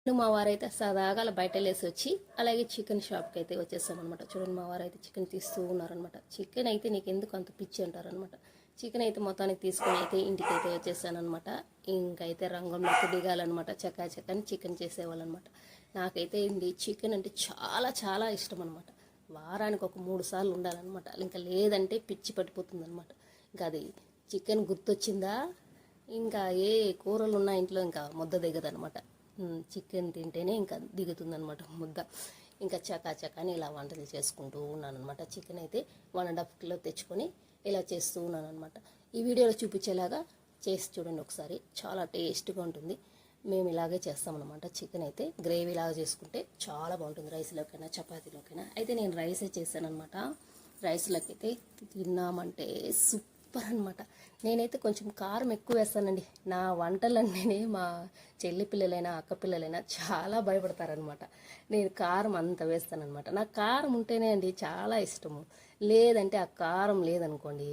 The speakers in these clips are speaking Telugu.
మా వారైతే సదాగా అలా బయట వెళ్ళేసి వచ్చి అలాగే చికెన్ షాప్కి అయితే వచ్చేసామన్నమాట. చూడండి మా వారైతే చికెన్ తీస్తూ ఉన్నారనమాట. చికెన్ అయితే నీకు ఎందుకు అంత పిచ్చి అంటారనమాట. చికెన్ అయితే మొత్తానికి తీసుకొని అయితే ఇంటికి అయితే వచ్చేసానమాట. ఇంకైతే రంగంలోకి దిగాలన్నమాట. చకాచకని చికెన్ చేసేవాళ్ళనమాట. నాకైతే ఏంటి చికెన్ అంటే చాలా చాలా ఇష్టం అనమాట. వారానికి ఒక 3 సార్లు ఉండాలన్నమాట. ఇంకా లేదంటే పిచ్చి పట్టిపోతుంది అనమాట. ఇంకా అది చికెన్ గుర్తొచ్చిందా ఇంకా ఏ కూరలు ఉన్న ఇంట్లో ఇంకా ముద్ద దిగదనమాట. చికెన్ తింటేనే ఇంకా దిగుతుందనమాట ముద్ద. ఇంకా చకాచకాని ఇలా వంటలు చేసుకుంటూ ఉన్నానమాట. చికెన్ అయితే 1.5 కిలో తెచ్చుకొని ఇలా చేస్తూ ఉన్నానమాట. ఈ వీడియోలో చూపించేలాగా చేసి చూడండి ఒకసారి. చాలా టేస్ట్గా ఉంటుంది. మేము ఇలాగే చేస్తామన్నమాట. చికెన్ అయితే గ్రేవీ లాగా చేసుకుంటే చాలా బాగుంటుంది. రైస్లోకైనా చపాతీలోకైనా. అయితే నేను రైసే చేశానమాట. రైస్లోకి అయితే తిన్నామంటే సూపర్ అనమాట. నేనైతే కొంచెం కారం ఎక్కువ వేస్తానండి. నా వంటలన్నీ మా చెల్లి పిల్లలైనా అక్క పిల్లలైనా చాలా భయపడతారనమాట. నేను కారం అంత వేస్తానమాట. నాకు కారం ఉంటేనే అండి చాలా ఇష్టము. లేదంటే ఆ కారం లేదనుకోండి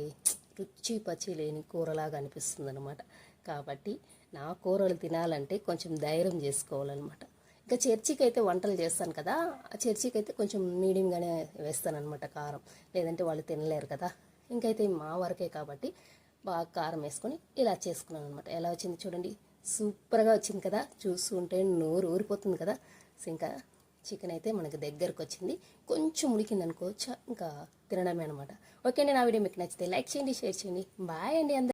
రుచి పచ్చి లేని కూరలాగా అనిపిస్తుంది అనమాట. కాబట్టి నా కూరలు తినాలంటే కొంచెం ధైర్యం చేసుకోవాలన్నమాట. ఇంకా చర్చికి అయితే వంటలు చేస్తాను కదా, ఆ చర్చికి అయితే కొంచెం మీడియంగానే వేస్తానన్నమాట కారం. లేదంటే వాళ్ళు తినలేరు కదా. ఇంకైతే మా వరకే కాబట్టి బాగా కారం వేసుకొని ఇలా చేసుకున్నాను అనమాట. ఎలా వచ్చింది చూడండి, సూపర్గా వచ్చింది కదా. చూస్తుంటే నోరు ఊరిపోతుంది కదా. ఇంకా చికెన్ అయితే మనకి దగ్గరకు వచ్చింది. కొంచెం ఉడికింది అనుకోవచ్చు, ఇంకా తినడమే అనమాట. ఓకే అండి, నా వీడియో మీకు నచ్చితే లైక్ చేయండి, షేర్ చేయండి. బాయ్ అండి అందరూ.